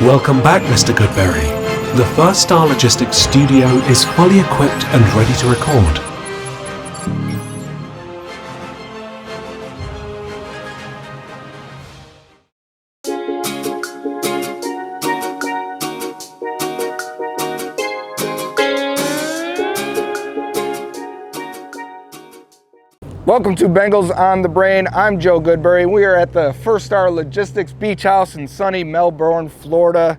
Welcome back, Mr. Goodberry. The First Star Logistics studio is fully equipped and ready to record. Welcome to Bengals On The Brain. I'm Joe Goodberry. We are at the First Star Logistics Beach House in sunny Melbourne, Florida.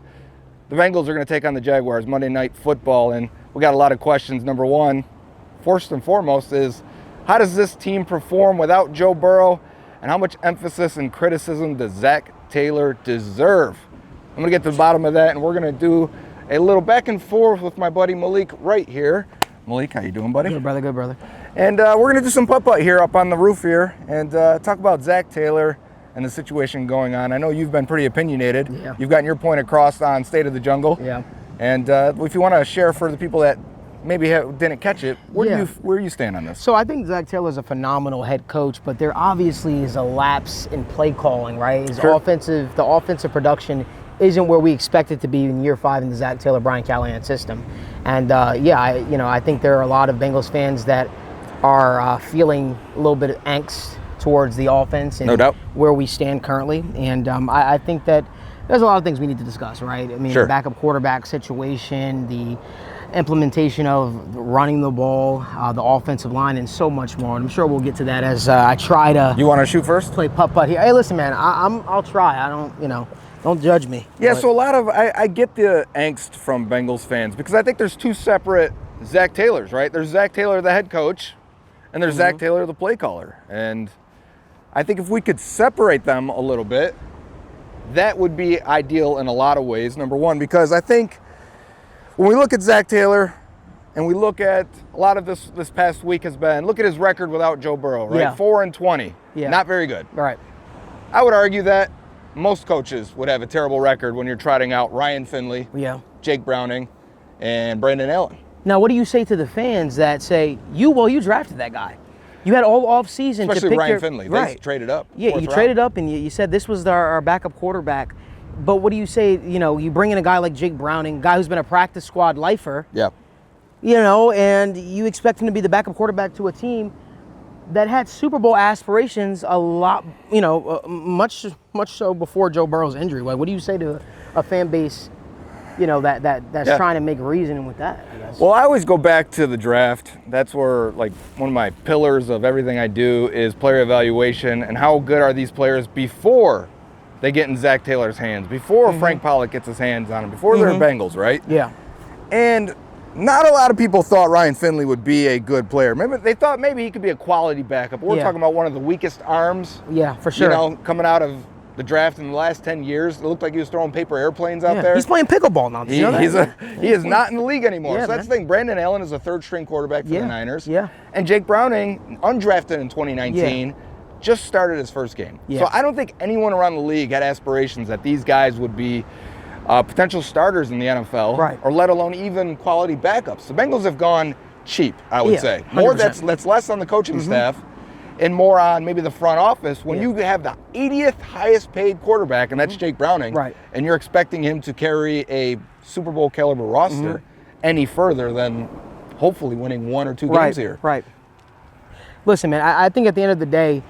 The Bengals are going to take on the Jaguars Monday Night Football, and we got a lot of questions. Number one, first and foremost, is how does this team perform without Joe Burrow, and how much emphasis and criticism does Zac Taylor deserve? I'm going to get to the bottom of that, and we're going to do a little back and forth with my buddy Malik Wright here. Malik, how you doing, buddy? Good, brother. Good, brother. And we're going to do some putt-putt here up on the roof here and talk about Zac Taylor and the situation going on. I know you've been pretty opinionated. Yeah. You've gotten your point across on State of the Jungle. Yeah. And if you want to share for the people that maybe didn't catch it, where you stand on this? So I think Zac Taylor is a phenomenal head coach, but there obviously is a lapse in play calling, right? The offensive production isn't where we expect it to be in year 5 in the Zac Taylor, Brian Callahan system. And I think there are a lot of Bengals fans that are feeling a little bit of angst towards the offense and no doubt where we stand currently. And I think that there's a lot of things we need to discuss, right? I mean, sure. The backup quarterback situation, the implementation of running the ball, the offensive line, and so much more. And I'm sure we'll get to that as I try to. You want to shoot first? Play putt-putt here. Hey, listen, man, I'll try. I don't, don't judge me. Yeah, but. so a lot of, I get the angst from Bengals fans because I think there's two separate Zac Taylors, right? There's Zac Taylor, the head coach, and there's Zac Taylor, the play caller. And I think if we could separate them a little bit, that would be ideal in a lot of ways, number one, because I think when we look at Zac Taylor and we look at a lot of this past week has been, look at his record without Joe Burrow, right? Yeah. 4-20, Yeah. Not very good. Right. I would argue that most coaches would have a terrible record when you're trotting out Ryan Finley, Yeah. Jake Browning, and Brandon Allen. Now, what do you say to the fans that say, you drafted that guy? You had all off-season to pick Especially Ryan Finley. Right. They traded up. Yeah, you traded up and you said this was our backup quarterback. But what do you say, you bring in a guy like Jake Browning, guy who's been a practice squad lifer, Yeah. and you expect him to be the backup quarterback to a team that had Super Bowl aspirations a lot, much so before Joe Burrow's injury. Like, what do you say to a fan base, that's trying to make reasoning with that, I guess? Well, I always go back to the draft. That's where, one of my pillars of everything I do is player evaluation and how good are these players before they get in Zac Taylor's hands, before Frank Pollock gets his hands on them, before they're Bengals, right? Yeah. And not a lot of people thought Ryan Finley would be a good player. Remember, they thought maybe he could be a quality backup. We're talking about one of the weakest arms. Yeah, for sure. Coming out of the draft in the last 10 years. It looked like he was throwing paper airplanes out there. He's playing pickleball now. He is not in the league anymore. Yeah, so that's the thing. Brandon Allen is a third-string quarterback for the Niners. Yeah. And Jake Browning, undrafted in 2019, just started his first game. Yeah. So I don't think anyone around the league had aspirations that these guys would be potential starters in the NFL, right, or let alone even quality backups. The Bengals have gone cheap, I would say. More 100%. that's less on the coaching staff and more on maybe the front office when you have the 80th highest paid quarterback, and that's Jake Browning, right, and you're expecting him to carry a Super Bowl caliber roster any further than hopefully winning 1 or 2 games here. Right. Listen, man, I think at the end of the day,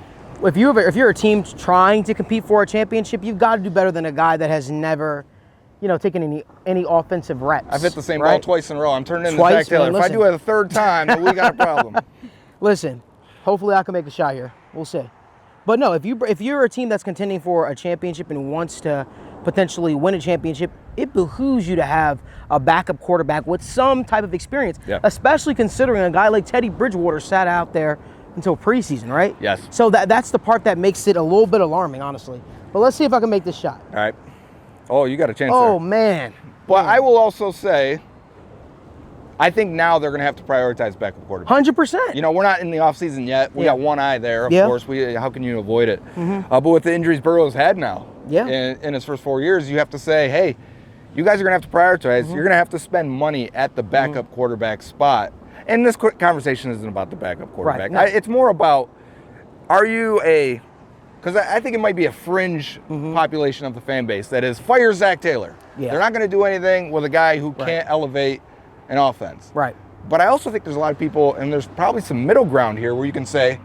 if you're a team trying to compete for a championship, you've got to do better than a guy that has never taking any offensive reps. I've hit the same ball twice in a row. I'm turning into Twice, Zac Taylor. man, if I do it a third time, then we got a problem. Listen, hopefully I can make a shot here. We'll see. But no, if you're a team that's contending for a championship and wants to potentially win a championship, it behooves you to have a backup quarterback with some type of experience, especially considering a guy like Teddy Bridgewater sat out there until preseason, right? Yes. So that's the part that makes it a little bit alarming, honestly. But let's see if I can make this shot. All right. Oh, you got a chance Oh, there. man. But I will also say, I think now they're going to have to prioritize backup quarterback. 100%. We're not in the offseason yet. We got one eye there, of course. How can you avoid it? But with the injuries Burrow's had now in his first 4 years, you have to say, hey, you guys are going to have to prioritize. You're going to have to spend money at the backup quarterback spot. And this conversation isn't about the backup quarterback. Right. No. It's more about, are you a because I think it might be a fringe population of the fan base that is fire Zach Taylor. Yeah. They're not going to do anything with a guy who can't elevate an offense. Right. But I also think there's a lot of people, and there's probably some middle ground here where you can say,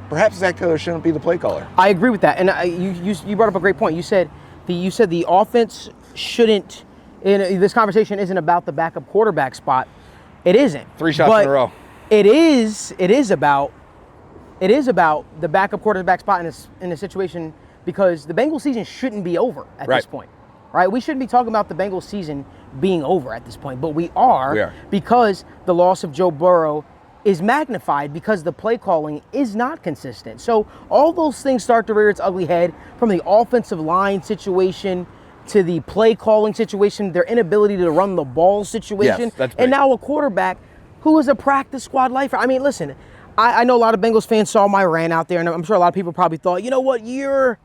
perhaps Zach Taylor shouldn't be the play caller. I agree with that, and you brought up a great point. You said the offense shouldn't. This conversation isn't about the backup quarterback spot. It isn't. 3 shots in a row. It is about the backup quarterback spot in a situation, because the Bengals season shouldn't be over at this point, right? We shouldn't be talking about the Bengals season being over at this point, but we are. Because the loss of Joe Burrow is magnified because the play calling is not consistent. So all those things start to rear its ugly head, from the offensive line situation to the play calling situation, their inability to run the ball situation, and now a quarterback who is a practice squad lifer. I mean, listen, I know a lot of Bengals fans saw my rant out there, and I'm sure a lot of people probably thought, you know what, you're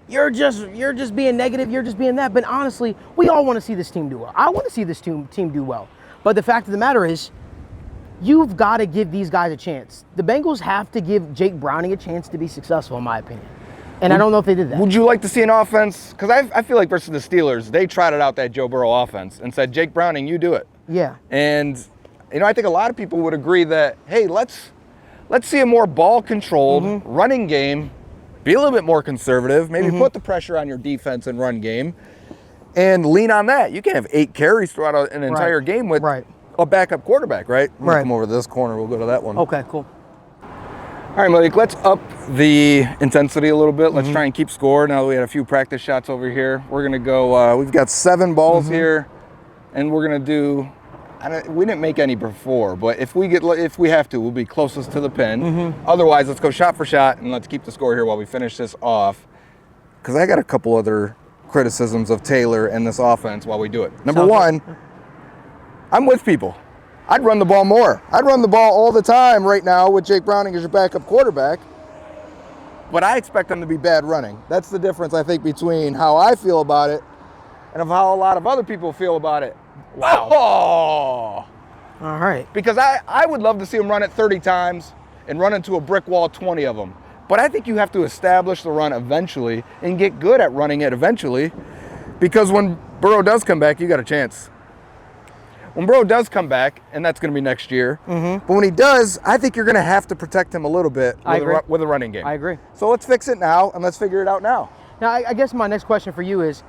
just being negative, you're just being that. But honestly, we all want to see this team do well. I want to see this team do well. But the fact of the matter is, you've got to give these guys a chance. The Bengals have to give Jake Browning a chance to be successful, in my opinion. And I don't know if they did that. Would you like to see an offense? Because I feel like versus the Steelers, they trotted out that Joe Burrow offense and said, Jake Browning, you do it. Yeah. And, I think a lot of people would agree that, hey, let's see a more ball-controlled running game, be a little bit more conservative, maybe put the pressure on your defense and run game, and lean on that. You can't have 8 carries throughout an entire game with a backup quarterback, right? I'm gonna come over to this corner. We'll go to that one. Okay, cool. All right, Malik, let's up the intensity a little bit. Let's try and keep score. Now that we had a few practice shots over here, we're going to go, we've got 7 balls here, and we're going to do, we didn't make any before, but if we have to, we'll be closest to the pin. Otherwise, let's go shot for shot, and let's keep the score here while we finish this off, because I got a couple other criticisms of Taylor and this offense while we do it. Number one, I'm with people. I'd run the ball more. I'd run the ball all the time right now with Jake Browning as your backup quarterback. But I expect them to be bad running. That's the difference, I think, between how I feel about it and of how a lot of other people feel about it. Wow. Oh! All right. Because I would love to see them run it 30 times and run into a brick wall 20 of them. But I think you have to establish the run eventually and get good at running it eventually, because when Burrow does come back, you got a chance. When Burrow does come back, and that's going to be next year, but when he does, I think you're going to have to protect him a little bit with a running game. I agree. So let's fix it now, and let's figure it out now. Now, I guess my next question for you is,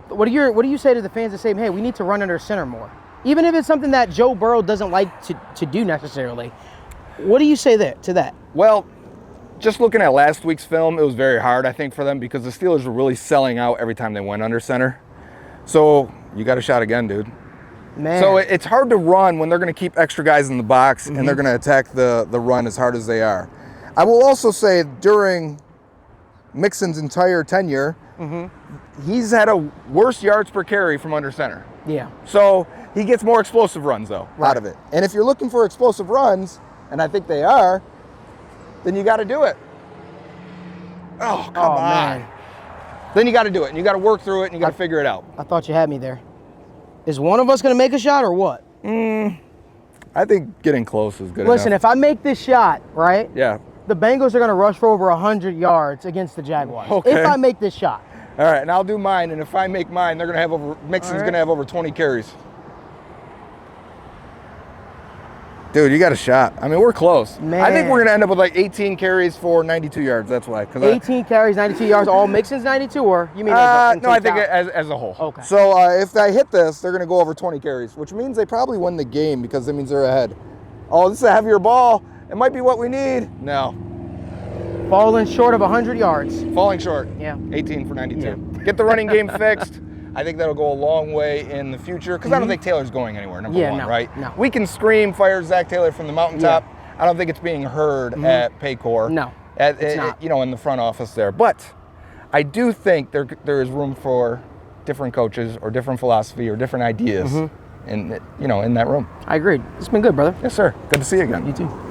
what do you say to the fans that say, hey, we need to run under center more? Even if it's something that Joe Burrow doesn't like to do necessarily. What do you say to that? Well, just looking at last week's film, it was very hard, I think, for them, because the Steelers were really selling out every time they went under center. So you got a shot again, dude. Man. So it's hard to run when they're going to keep extra guys in the box and they're going to attack the run as hard as they are. I will also say during Mixon's entire tenure, he's had a worse yards per carry from under center. Yeah. So he gets more explosive runs, though, out of it. And if you're looking for explosive runs, and I think they are, then you got to do it. Oh, come on. Man. Then you got to do it, and you got to work through it, and you got to figure it out. I thought you had me there. Is one of us going to make a shot or what? I think getting close is good Listen, enough. if I make this shot, right? Yeah. The Bengals are going to rush for over 100 yards against the Jaguars. Okay. If I make this shot. All right, and I'll do mine, and if I make mine, they're going to have Mixon's going to have over 20 carries. Dude, you got a shot. I mean, we're close. Man. I think we're going to end up with like 18 carries for 92 yards. That's why. 18 carries, 92 yards, all Mixon's 92, or you mean? No, I think as a whole. Okay. So if I hit this, they're going to go over 20 carries, which means they probably win the game because that means they're ahead. Oh, this is a heavier ball. It might be what we need. No. Falling short of 100 yards. Falling short. Yeah. 18 for 92. Yeah. Get the running game fixed. I think that'll go a long way in the future because I don't think Taylor's going anywhere, number one, right? No. We can scream, fire Zach Taylor from the mountaintop. I don't think it's being heard at Paycor. No, it's not. In the front office there. But I do think there is room for different coaches or different philosophy or different ideas in that room. I agree. It's been good, brother. Yes, sir. Good to see you again. You too.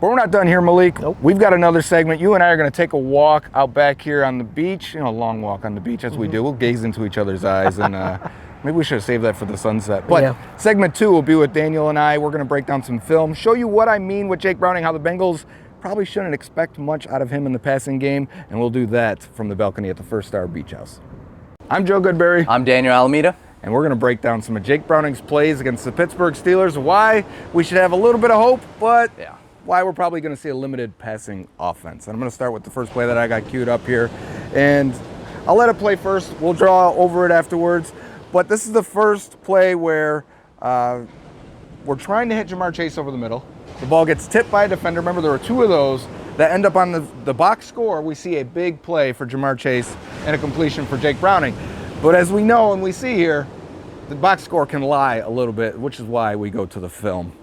But we're not done here, Malik. Nope. We've got another segment. You and I are going to take a walk out back here on the beach. A long walk on the beach as we do. We'll gaze into each other's eyes, and maybe we should have saved that for the sunset. But segment 2 will be with Daniel and I. We're going to break down some film, show you what I mean with Jake Browning, how the Bengals probably shouldn't expect much out of him in the passing game, and we'll do that from the balcony at the First Star Beach House. I'm Joe Goodberry. I'm Daniel Alameda. And we're going to break down some of Jake Browning's plays against the Pittsburgh Steelers, why we should have a little bit of hope, but why we're probably going to see a limited passing offense. And I'm going to start with the first play that I got queued up here. And I'll let it play first. We'll draw over it afterwards. But this is the first play where we're trying to hit Ja'Marr Chase over the middle. The ball gets tipped by a defender. Remember, there were two of those that end up on the box score. We see a big play for Ja'Marr Chase and a completion for Jake Browning. But as we know and we see here, the box score can lie a little bit, which is why we go to the film.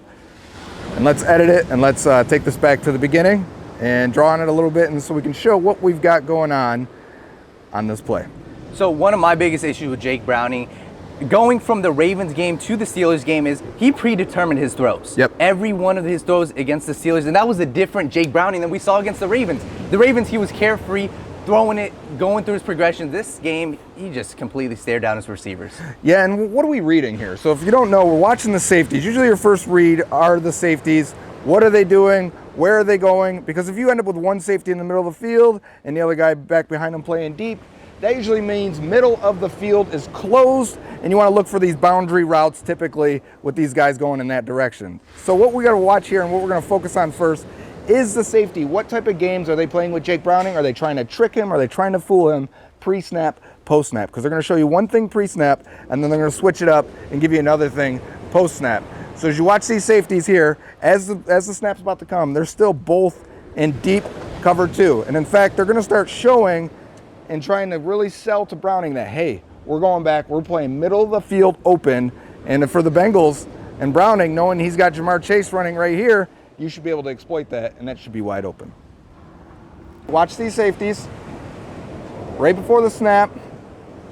And let's edit it, and let's take this back to the beginning and draw on it a little bit, and so we can show what we've got going on this play. So one of my biggest issues with Jake Browning, going from the Ravens game to the Steelers game, is he predetermined his throws. Yep. Every one of his throws against the Steelers, and that was a different Jake Browning than we saw against the Ravens. The Ravens, he was carefree, throwing it, going through his progression. This game, he just completely stared down his receivers. Yeah, and what are we reading here? So if you don't know, we're watching the safeties. Usually your first read are the safeties. What are they doing? Where are they going? Because if you end up with one safety in the middle of the field and the other guy back behind him playing deep, that usually means middle of the field is closed, and you want to look for these boundary routes typically with these guys going in that direction. So what we got to watch here and what we're going to focus on first is the safety. What type of games are they playing with Jake Browning? Are they trying to trick him? Are they trying to fool him pre-snap, post-snap? Because they're going to show you one thing pre-snap, and then they're going to switch it up and give you another thing post-snap. So as you watch these safeties here, as the snap's about to come, they're still both in deep cover two. And in fact, they're going to start showing and trying to really sell to Browning that, hey, we're going back, we're playing middle of the field open. And for the Bengals and Browning, knowing he's got Ja'Marr Chase running right here, you should be able to exploit that, and that should be wide open. Watch these safeties. Right before the snap,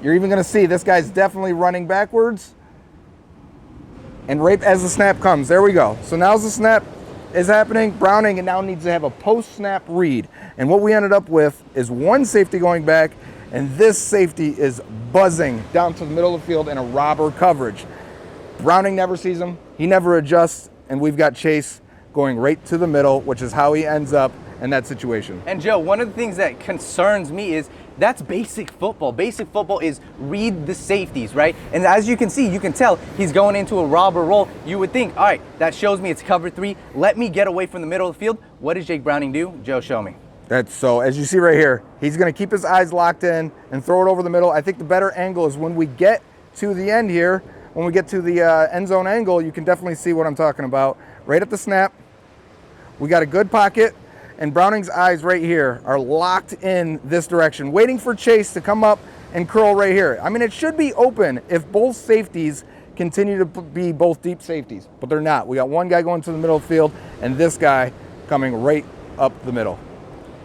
you're even going to see this guy's definitely running backwards. And right as the snap comes, there we go. So now as the snap is happening, Browning now needs to have a post-snap read. And what we ended up with is one safety going back, and this safety is buzzing down to the middle of the field in a robber coverage. Browning never sees him. He never adjusts, and we've got Chase going right to the middle, which is how he ends up in that situation. And Joe, one of the things that concerns me is that's basic football. Basic football is read the safeties, right? And as you can see, you can tell he's going into a robber roll. You would think, all right, that shows me it's cover three. Let me get away from the middle of the field. What does Jake Browning do? Joe, show me. So as you see right here, he's going to keep his eyes locked in and throw it over the middle. I think the better angle is when we get to the end here, when we get to the end zone angle, you can definitely see what I'm talking about. Right at the snap, we got a good pocket, and Browning's eyes right here are locked in this direction, waiting for Chase to come up and curl right here. I mean, it should be open if both safeties continue to be both deep safeties, but they're not. We got one guy going to the middle of the field, and this guy coming right up the middle.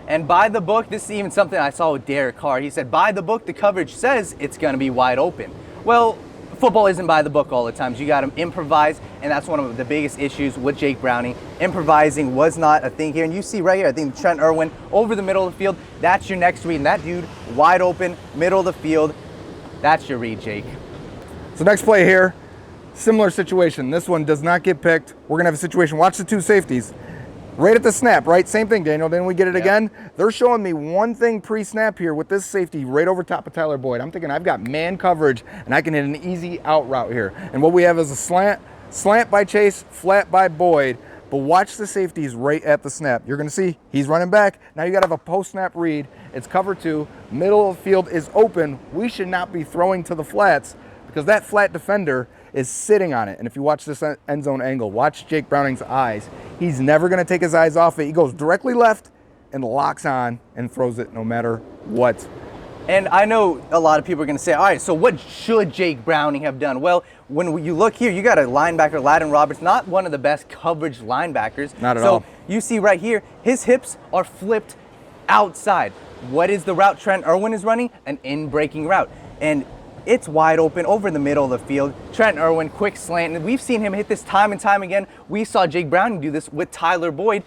And by the book, this is even something I saw with Derek Carr. He said, by the book, the coverage says it's going to be wide open. Well, football isn't by the book all the time. You got to improvise, and that's one of the biggest issues with Jake Browning. Improvising was not a thing here. And you see right here, I think Trent Irwin over the middle of the field. That's your next read. And that dude, wide open, middle of the field. That's your read, Jake. So next play here, similar situation. This one does not get picked. We're going to have a situation. Watch the two safeties. Right at the snap, right? Same thing, Daniel. Didn't we get it again? They're showing me one thing pre-snap here with this safety right over top of Tyler Boyd. I'm thinking I've got man coverage, and I can hit an easy out route here. And what we have is a slant by Chase, flat by Boyd. But watch the safeties right at the snap. You're going to see he's running back. Now you got to have a post-snap read. It's cover two. Middle of the field is open. We should not be throwing to the flats because that flat defender is sitting on it. And if you watch this end zone angle, watch Jake Browning's eyes. He's never going to take his eyes off it. He goes directly left and locks on and throws it no matter what. And I know a lot of people are going to say, all right, so what should Jake Browning have done? Well, when you look here, you got a linebacker, Ladin Roberts, not one of the best coverage linebackers. Not at all. So you see right here, his hips are flipped outside. What is the route Trent Irwin is running? An in-breaking route. And it's wide open over the middle of the field. Trent Irwin, quick slant. And we've seen him hit this time and time again. We saw Jake Browning do this with Tyler Boyd.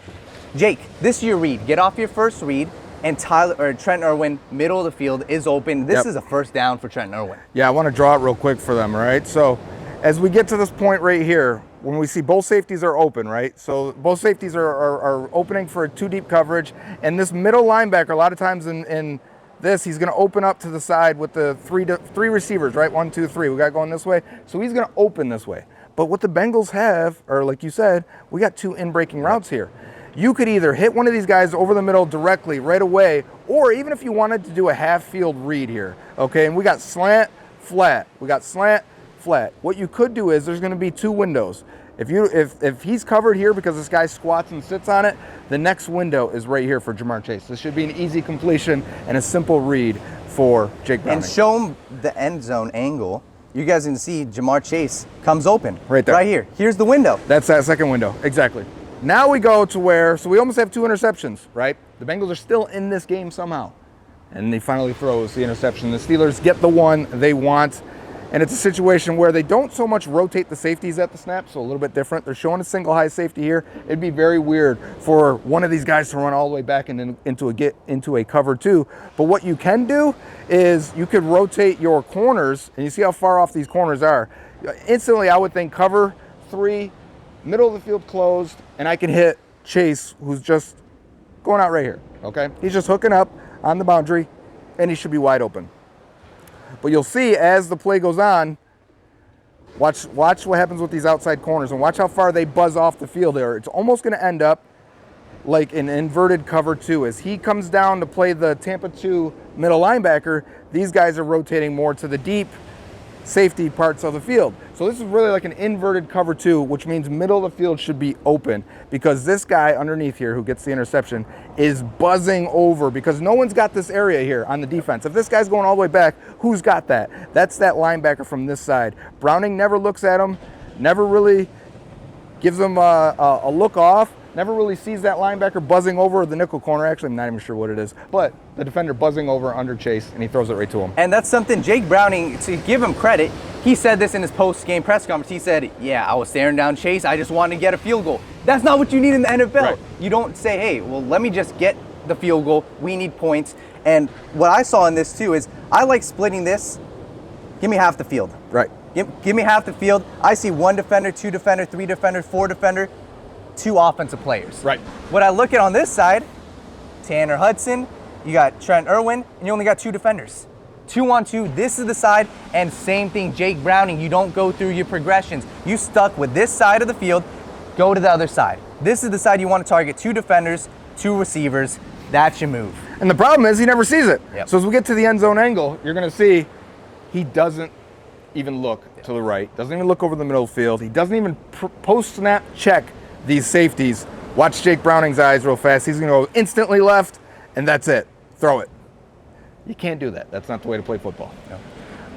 Jake, this is your read. Get off your first read. And Trent Irwin, middle of the field, is open. This is a first down for Trent Irwin. Yeah, I want to draw it real quick for them, right? So As we get to this point right here, when we see both safeties are open, right? So both safeties are opening for a 2-deep coverage, and this middle linebacker, a lot of times in this, he's going to open up to the side with the three receivers, right? 1, 2, 3. We got going this way. So he's going to open this way. But what the Bengals have, or like you said, we got 2 in-breaking routes here. You could either hit one of these guys over the middle directly right away, or even if you wanted to do a half-field read here, okay? And we got slant, flat. We got slant, flat. What you could do is there's going to be 2 windows. If he's covered here because this guy squats and sits on it, the next window is right here for Jamar Chase. This should be an easy completion and a simple read for Jake Browning. And show him the end zone angle. You guys can see Jamar Chase comes open. Right there. Right here. Here's the window. That's that second window. Exactly. Now we go to where, so we almost have 2 interceptions, right? The Bengals are still in this game somehow. And he finally throws the interception. The Steelers get the one they want. And it's a situation where they don't so much rotate the safeties at the snap, so a little bit different. They're showing a single high safety here. It'd be very weird for one of these guys to run all the way back and into a cover 2. But what you can do is you could rotate your corners, and you see how far off these corners are. Instantly, I would think cover 3, middle of the field closed, and I can hit Chase, who's just going out right here, okay? He's just hooking up on the boundary, and he should be wide open. But you'll see as the play goes on, watch what happens with these outside corners and watch how far they buzz off the field there. It's almost going to end up like an inverted cover 2. As he comes down to play the Tampa 2 middle linebacker, these guys are rotating more to the deep safety parts of the field. So this is really like an inverted cover 2, which means middle of the field should be open because this guy underneath here who gets the interception is buzzing over because no one's got this area here on the defense. If this guy's going all the way back, who's got that? That's that linebacker from this side. Browning never looks at him, never really gives him a look off, never really sees that linebacker buzzing over the nickel corner. Actually, I'm not even sure what it is, but the defender buzzing over under Chase, and he throws it right to him. And that's something Jake Browning, to give him credit, he said this in his post-game press conference. He said, yeah, I was staring down Chase. I just wanted to get a field goal. That's not what you need in the NFL. Right. You don't say, hey, well, let me just get the field goal. We need points. And what I saw in this, too, is I like splitting this. Give me half the field. Right. Give me half the field. I see 1 defender, 2 defender, 3 defender, 4 defender, 2 offensive players. Right. What I look at on this side, Tanner Hudson, you got Trent Irwin, and you only got 2 defenders. 2-on-2, this is the side, and same thing, Jake Browning, you don't go through your progressions. You stuck with this side of the field, go to the other side. This is the side you want to target 2 defenders, 2 receivers, that's your move. And the problem is he never sees it. Yep. So as we get to the end zone angle, you're going to see he doesn't even look to the right, doesn't even look over the middle of the field. He doesn't even post-snap check these safeties. Watch Jake Browning's eyes real fast. He's going to go instantly left, and that's it. Throw it. You can't do that. That's not the way to play football. No.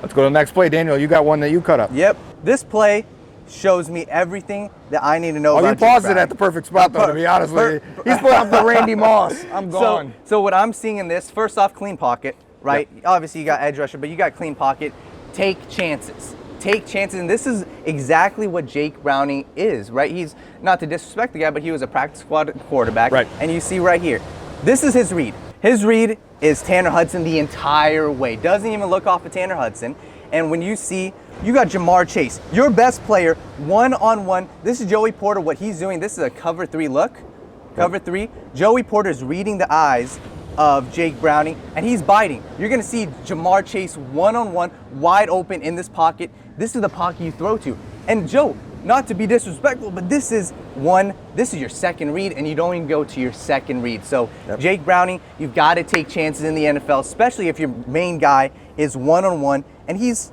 Let's go to the next play. Daniel, you got one that you cut up. Yep. This play shows me everything that I need to know about you Jake paused Browning. it at the perfect spot, though, to be honest with you. He's putting up the Randy Moss. I'm gone. So what I'm seeing in this, first off, clean pocket, right? Yep. Obviously, you got edge rusher, but you got clean pocket. Take chances. Take chances, and this is exactly what Jake Browning is, right? He's, not to disrespect the guy, but he was a practice squad quarterback. Right. And you see right here, this is his read. His read is Tanner Hudson the entire way. Doesn't even look off of Tanner Hudson. And when you see, you got Jamar Chase, your best player, one-on-one. This is Joey Porter, what he's doing. This is a cover 3 look. Cover 3. Joey Porter is reading the eyes of Jake Browning, and he's biting. You're going to see Jamar Chase one-on-one, wide open in this pocket. This is the pocket you throw to. And Joe, not to be disrespectful, but this is your second read, and you don't even go to your second read. So Jake Browning, you've got to take chances in the NFL, especially if your main guy is one-on-one, and he's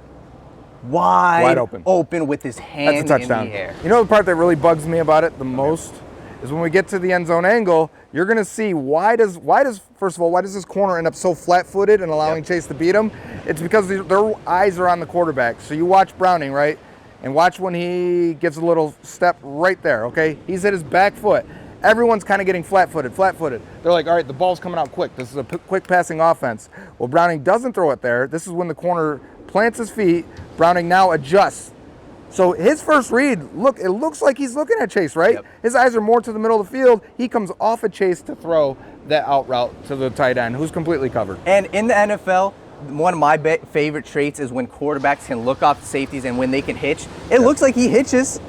wide open with his hand That's a touchdown. in the air. You know the part that really bugs me about it the most is when we get to the end zone angle, you're going to see why does this corner end up so flat-footed and allowing Chase to beat him? It's because their eyes are on the quarterback. So you watch Browning, right? And watch when he gets a little step right there, okay? He's hit his back foot. Everyone's kind of getting flat-footed. They're like, all right, the ball's coming out quick. This is a quick passing offense. Well, Browning doesn't throw it there. This is when the corner plants his feet. Browning now adjusts. So his first read, look, it looks like he's looking at Chase, right? Yep. His eyes are more to the middle of the field. He comes off of Chase to throw that out route to the tight end, who's completely covered. And in the NFL, one of my favorite traits is when quarterbacks can look off the safeties and when they can hitch. It looks like he hitches,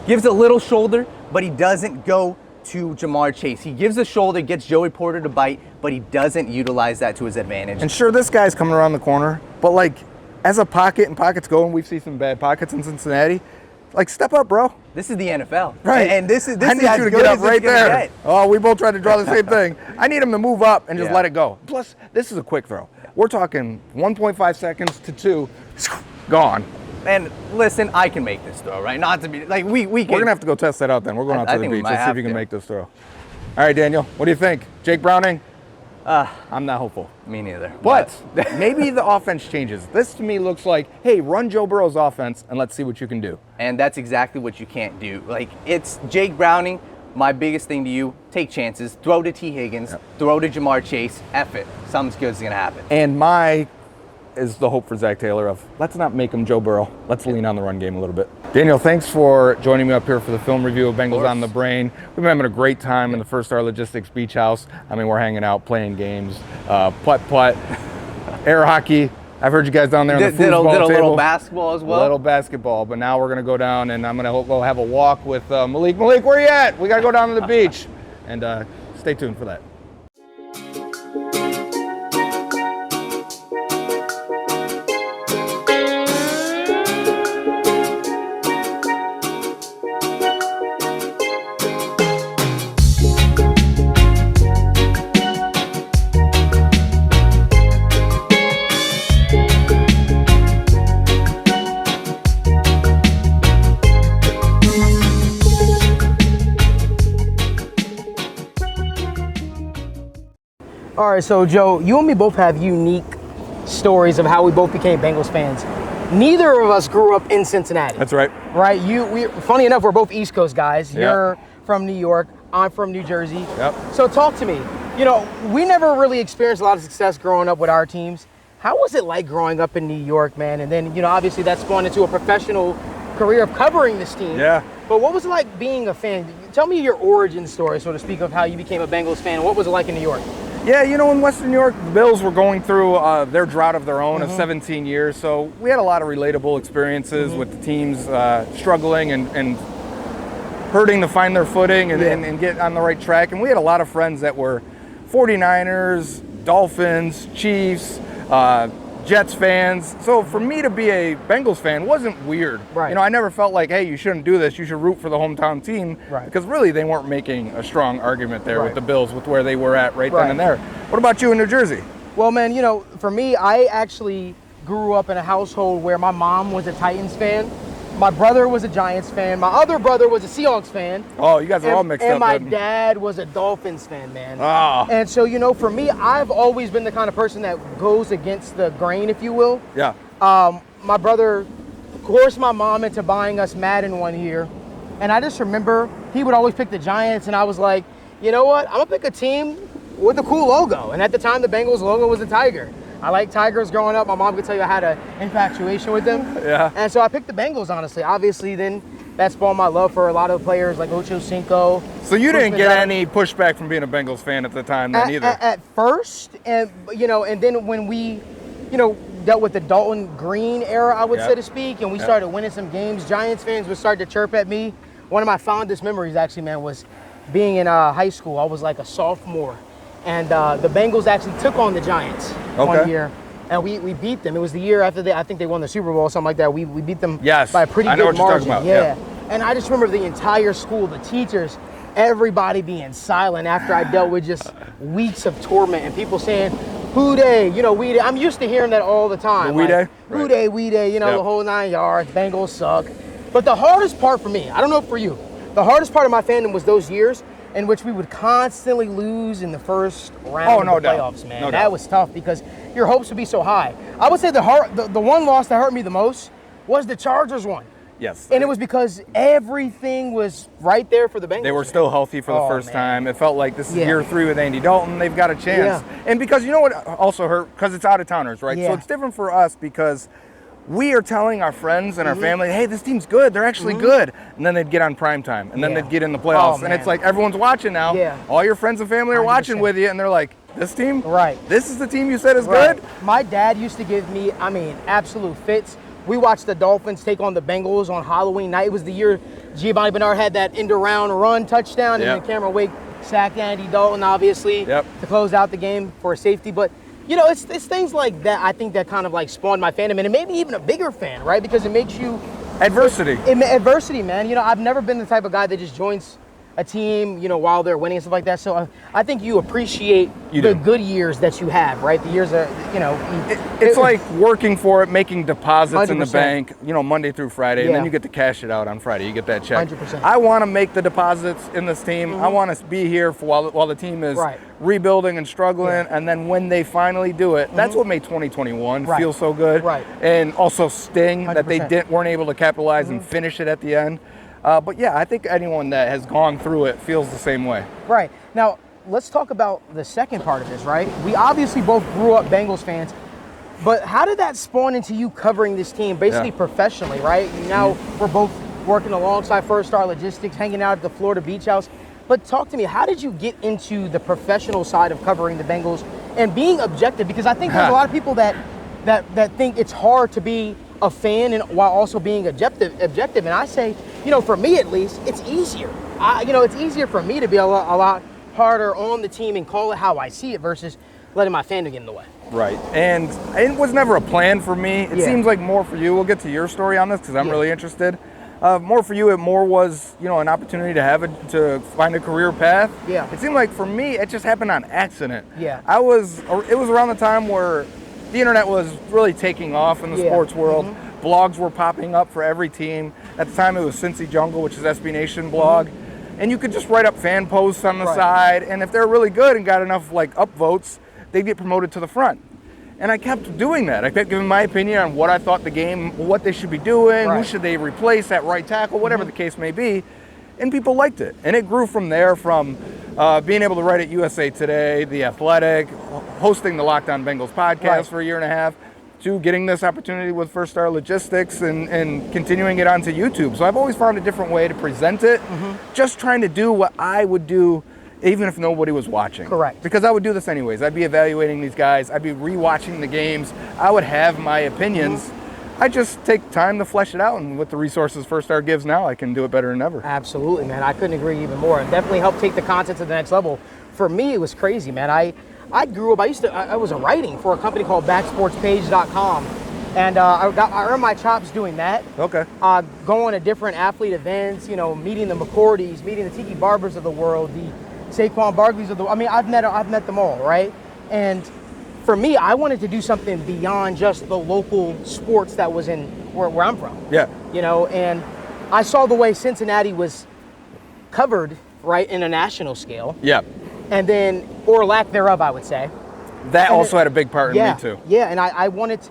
gives a little shoulder, but he doesn't go to Jamar Chase. He gives a shoulder, gets Joey Porter to bite, but he doesn't utilize that to his advantage. And sure, this guy's coming around the corner, but like as a pocket and pockets go, and we've seen some bad pockets in Cincinnati, like step up, bro. This is the NFL. Right. And this is I need as you to good get as up right it's gonna there. get. Oh, we both tried to draw the same thing. I need him to move up and just Yeah. let it go. Plus, this is a quick throw. We're talking 1.5 seconds to 2, gone. And listen, I can make this throw, right? Not to be like we can. We're gonna have to go test that out then. We're going out I to the think we beach. might Let's see if have you can to. make this throw. All right, Daniel, what do you think? Jake Browning? I'm not hopeful. Me neither. But maybe the offense changes. This to me looks like, hey, run Joe Burrow's offense and let's see what you can do. And that's exactly what you can't do. Like, it's Jake Browning. My biggest thing to you, take chances. Throw to T. Higgins. Throw to Jamar Chase. F it. Something good's going to happen. And my is the hope for Zach Taylor of let's not make him Joe Burrow. Let's lean on the run game a little bit. Daniel, thanks for joining me up here for the film review of Bengals on the Brain. We've been having a great time in the First Star Logistics Beach House. I mean, we're hanging out, playing games, putt-putt, air hockey. I've heard you guys down there on the foosball table. Did a little basketball as well. A little basketball, but now we're going to go down and I'm going to go have a walk with Malik. Malik, where you at? We got to go down to the beach. And stay tuned for that. All right, so Joe, you and me both have unique stories of how we both became Bengals fans. Neither of us grew up in Cincinnati. That's right. Right? Funny enough, we're both East Coast guys. Yep. You're from New York. I'm from New Jersey. Yep. So talk to me. You know, we never really experienced a lot of success growing up with our teams. How was it like growing up in New York, man? And then, you know, obviously that spawned into a professional career of covering this team. Yeah. But what was it like being a fan? Tell me your origin story, so to speak, of how you became a Bengals fan. What was it like in New York? Yeah, you know, in Western New York, the Bills were going through their drought of their own of 17 years. So we had a lot of relatable experiences with the teams struggling and hurting to find their footing and get on the right track. And we had a lot of friends that were 49ers, Dolphins, Chiefs, Jets fans. So for me to be a Bengals fan wasn't weird. Right. You know, I never felt like, hey, you shouldn't do this. You should root for the hometown team. Right. Because really they weren't making a strong argument there Right. with the Bills with where they were at right Right. then and there. What about you in New Jersey? Well, man, you know, for me, I actually grew up in a household where my mom was a Titans fan. My brother was a Giants fan. My other brother was a Seahawks fan. Oh, you guys are all mixed up. And my then. dad was a Dolphins fan, man. Ah. And so, you know, for me, I've always been the kind of person that goes against the grain, if you will. Yeah. My brother coerced my mom into buying us Madden one year. And I just remember he would always pick the Giants. And I was like, you know what? I'm going to pick a team with a cool logo. And at the time, the Bengals logo was a tiger. I liked tigers growing up. My mom could tell you I had an infatuation with them. Yeah. And so I picked the Bengals, honestly. Obviously, then that spawned my love for a lot of the players like Ocho Cinco. So you didn't get Mazzara. any pushback from being a Bengals fan at the time then either? At first, and you know, and then when we, you know, dealt with the Dalton Green era, I would Yep. say to speak, and we Yep. started winning some games, Giants fans would start to chirp at me. One of my fondest memories, actually, man, was being in high school. I was like a sophomore, and the Bengals actually took on the Giants one Okay. year. And we beat them. It was the year after I think they won the Super Bowl or something like that. We beat them Yes, by a pretty I know good what you're margin. talking about, yeah. And I just remember the entire school, the teachers, everybody being silent after I dealt with just weeks of torment and people saying, "Who dey?" You know, we dey. I'm used to hearing that all the time. The we dey? Who Right. dey, we dey, you know, Yep. the whole 9 yards, Bengals suck. But the hardest part for me, I don't know for you, the hardest part of my fandom was those years in which we would constantly lose in the first round Oh, of no the doubt. playoffs, man. No That doubt. was tough because your hopes would be so high. I would say the one loss that hurt me the most was the Chargers one. Yes. And it was because everything was right there for the Bengals. They were still healthy for the Oh, first man. time. It felt like this is Yeah. year 3 with Andy Dalton. They've got a chance. Yeah. And because you know what also hurt? Because it's out of towners, right? So Yeah. it's different for us because we are telling our friends and our Mm-hmm. family, hey, this team's good. They're actually good. And then they'd get on prime time. And then Yeah. they'd get in the playoffs. Oh, and it's man. like everyone's watching now. Yeah. All your friends and family are watching 100%. with you. And they're like, This team? Right. This is the team you said is Right. good? My dad used to give me, absolute fits. We watched the Dolphins take on the Bengals on Halloween night. It was the year Giovanni Bernard had that end-around run touchdown, Yep. and then Cameron Wake sacked Andy Dalton, obviously, Yep. to close out the game for a safety. But, you know, it's things like that, I think, that kind of like spawned my fandom, and it made me even a bigger fan, right? Because it makes you... Adversity. Adversity, man. You know, I've never been the type of guy that just joins a team, you know, while they're winning and stuff like that. So I think you appreciate the good years that you have, right? The years that, you know. It's like working for it, making deposits in the 100%. bank, you know, Monday through Friday, and then Yeah. you get to cash it out on Friday. You get that check. 100%. I want to make the deposits in this team. I want to be here for while the team is Right. rebuilding and struggling, and then when they finally do it, that's what made 2021 Right. feel so good. Right. And also sting that they 100%. weren't able to capitalize and finish it at the end. But yeah, I think anyone that has gone through it feels the same way. Right. Now, let's talk about the second part of this, right? We obviously both grew up Bengals fans, but how did that spawn into you covering this team, basically professionally, right? Now we're both working alongside First Star Logistics, hanging out at the Florida Beach House. But talk to me, how did you get into the professional side of covering the Bengals and being objective? Because I think there's a lot of people that think it's hard to be a fan and while also being objective. And I say, you know, for me at least, it's easier. It's easier for me to be a lot harder on the team and call it how I see it versus letting my fandom get in the way. Right. And it was never a plan for me. It seems like more for you. We'll get to your story on this because I'm really interested. More for you, it more was, you know, an opportunity to find a career path. Yeah. It seemed like for me, it just happened on accident. Yeah. It was around the time where the internet was really taking off in the sports world. Blogs were popping up for every team. At the time, it was Cincy Jungle, which is SB Nation blog. And you could just write up fan posts on the side. And if they're really good and got enough like upvotes, they'd get promoted to the front. And I kept doing that. I kept giving my opinion on what I thought the game, what they should be doing, who should they replace at right tackle, whatever the case may be. And people liked it. And it grew from there, from being able to write at USA Today, The Athletic, hosting the Locked On Bengals podcast for a year and a half, to getting this opportunity with First Star Logistics and continuing it onto YouTube. So I've always found a different way to present it, just trying to do what I would do even if nobody was watching. Correct. Because I would do this anyways. I'd be evaluating these guys. I'd be rewatching the games. I would have my opinions. I just take time to flesh it out, and with the resources First Star gives now, I can do it better than ever. Absolutely, man. I couldn't agree even more. It definitely helped take the content to the next level. For me, it was crazy, man. I grew up, I was writing for a company called backsportspage.com, and I earned my chops doing that. Okay. Going to different athlete events, you know, meeting the McCourtys, meeting the Tiki Barbers of the world, the Saquon Barkleys of the world. I mean, I've met them all, right? And for me, I wanted to do something beyond just the local sports that was in where I'm from. Yeah. You know, and I saw the way Cincinnati was covered, right, in a national scale. Yeah. And then, or lack thereof, I would say. That also had a big part in me too. Yeah, and I wanted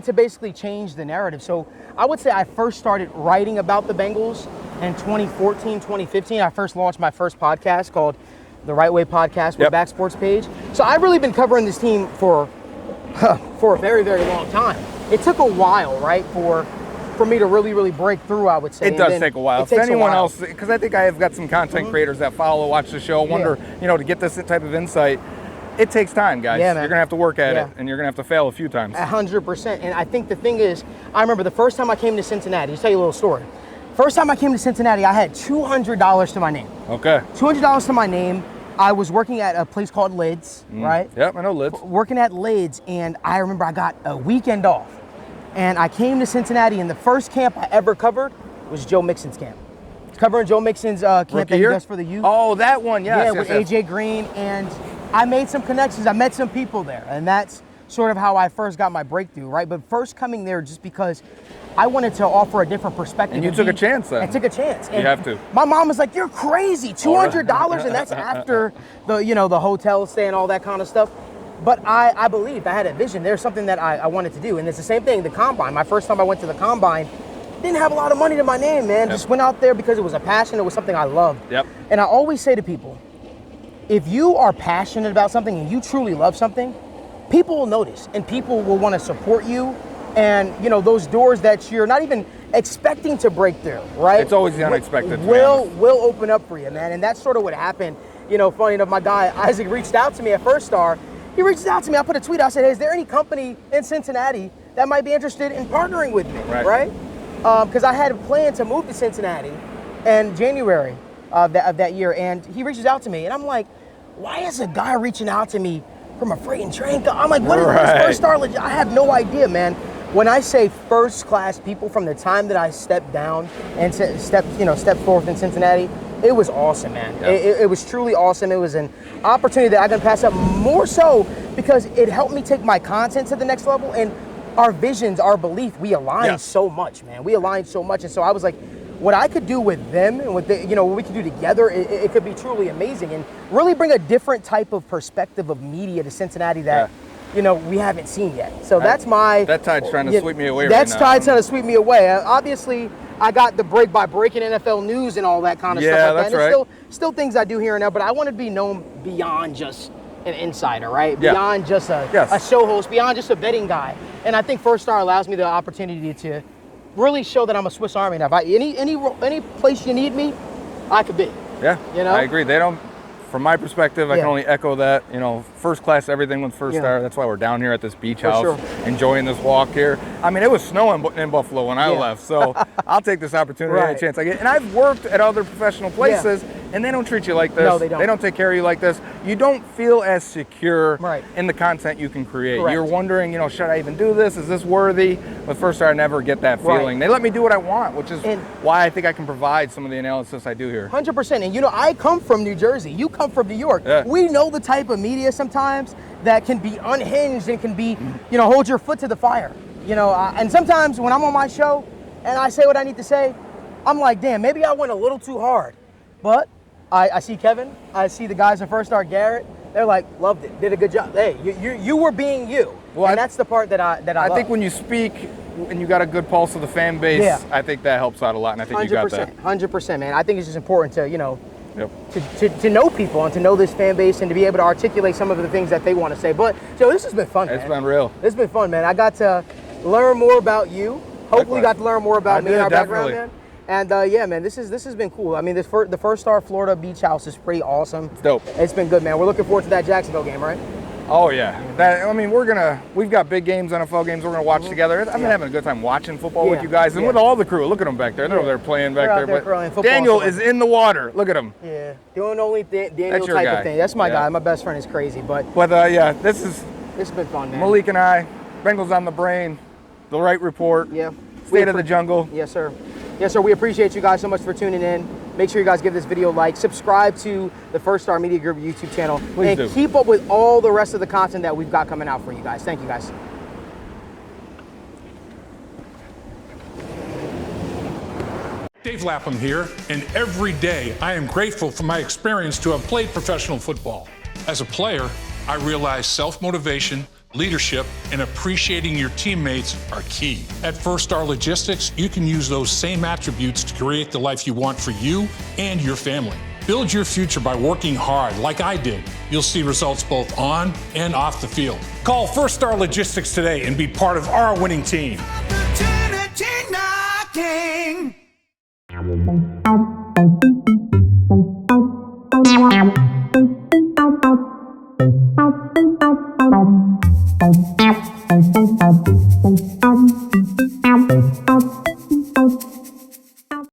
to basically change the narrative. So I would say I first started writing about the Bengals in 2014, 2015. I first launched my first podcast called The Right Way Podcast with Back Sports Page. So I've really been covering this team for a very, very long time. It took a while, right, for me to really break through, I would say. It does take a while. If anyone else, because I think I have got some content creators that watch the show, wonder, you know, to get this type of insight, it takes time, guys. Yeah, man. You're going to have to work at it, and you're going to have to fail a few times. 100%. And I think the thing is, I remember the first time I came to Cincinnati, just tell you a little story. First time I came to Cincinnati, I had $200 to my name. Okay. $200 to my name. I was working at a place called Lids, right? Yep, I know Lids. Working at Lids, and I remember I got a weekend off. And I came to Cincinnati, and the first camp I ever covered was Joe Mixon's camp. Covering Joe Mixon's camp that he does for the youth. Oh, that one, yes. Yeah, with AJ Green, and I made some connections. I met some people there, and that's sort of how I first got my breakthrough, right? But first coming there just because I wanted to offer a different perspective. And you took a chance then. I took a chance. You have to. My mom was like, "You're crazy, $200," and that's after the hotel stay and all that kind of stuff. But I believed, I had a vision. There's something that I wanted to do. And it's the same thing, the Combine. My first time I went to the Combine, didn't have a lot of money to my name, man. Just went out there because it was a passion. It was something I loved. Yep. And I always say to people, if you are passionate about something and you truly love something, people will notice and people will want to support you. And, you know, those doors that you're not even expecting to break through, right? It's always the unexpected. Will open up for you, man. And that's sort of what happened. funny enough, my guy Isaac reached out to me at First Star. He reached out to me. I put a tweet. I said, hey, is there any company in Cincinnati that might be interested in partnering with me, right? Because I had a plan to move to Cincinnati in January of that year, and he reaches out to me, and I'm like, why is a guy reaching out to me from a freight and train? I'm like, what is this First Star? I have no idea, man. When I say first-class people, from the time that I stepped down and stepped forth in Cincinnati, it was awesome, man. Yeah. It was truly awesome. It was an opportunity that I can pass up, more so because it helped me take my content to the next level, and our visions, our belief, we aligned so much, man. We aligned so much, and so I was like, what I could do with them and what we could do together, it could be truly amazing and really bring a different type of perspective of media to Cincinnati that we haven't seen yet. So that's that tide's trying to sweep me away. That's tide's trying to sweep me away. Obviously, I got the break by breaking NFL news and all that kind of stuff like that. That's right. There's still things I do here and there, but I want to be known beyond just an insider, right? Beyond just a show host, beyond just a betting guy. And I think First Star allows me the opportunity to really show that I'm a Swiss Army knife. Any place you need me, I could be. Yeah, I agree. They don't. From my perspective, I can only echo that. First class everything with First Star. That's why we're down here at this beach house, enjoying this walk here. I mean, it was snowing in Buffalo when I left, so I'll take this opportunity any chance I get. And I've worked at other professional places, and they don't treat you like this. No, they don't. They don't take care of you like this. You don't feel as secure in the content you can create. You're wondering, should I even do this? Is this worthy? With First Star, I never get that feeling. They let me do what I want, which is why I think I can provide some of the analysis I do here. 100%. And I come from New Jersey. You come from New York. Yeah. We know the type of media sometimes that can be unhinged and can be, hold your foot to the fire. And sometimes when I'm on my show and I say what I need to say, I'm like, damn, maybe I went a little too hard. But I see Kevin, I see the guys at First Star, Garrett. They're like, loved it, did a good job. Hey, you were being you. Well, and that's the part that I love. I think when you speak and you got a good pulse of the fan base, I think that helps out a lot, and I think you got that. 100%, man. I think it's just important to, to know people and to know this fan base and to be able to articulate some of the things that they want to say. But, Joe, this has been fun, man. It's been real. It's been fun, man. I got to learn more about you. Hopefully got to learn more about me and our background, man. And man, this has been cool. I mean, the First Star Florida Beach House is pretty awesome. It's dope. It's been good, man. We're looking forward to that Jacksonville game, right? Oh yeah. We've got big games, NFL games we're gonna watch together. I've been having a good time watching football with you guys and with all the crew. Look at them back there. They're over there playing back there. But Daniel is in the water. Look at him. Yeah, doing only Daniel type of thing. That's my guy. My best friend is crazy, but this has been fun, man. Malik and I, Bengals on the Brain, The Right Report. Yeah. State of the Jungle. Yes, sir. Yes, sir. We appreciate you guys so much for tuning in. Make sure you guys give this video a like. Subscribe to the First Star Media Group YouTube channel. Please do. Keep up with all the rest of the content that we've got coming out for you guys. Thank you, guys. Dave Lapham here, and every day I am grateful for my experience to have played professional football. As a player, I realized self-motivation, leadership, and appreciating your teammates are key. At First Star Logistics, you can use those same attributes to create the life you want for you and your family. Build your future by working hard like I did. You'll see results both on and off the field. Call First Star Logistics today and be part of our winning team. Opportunity knocking.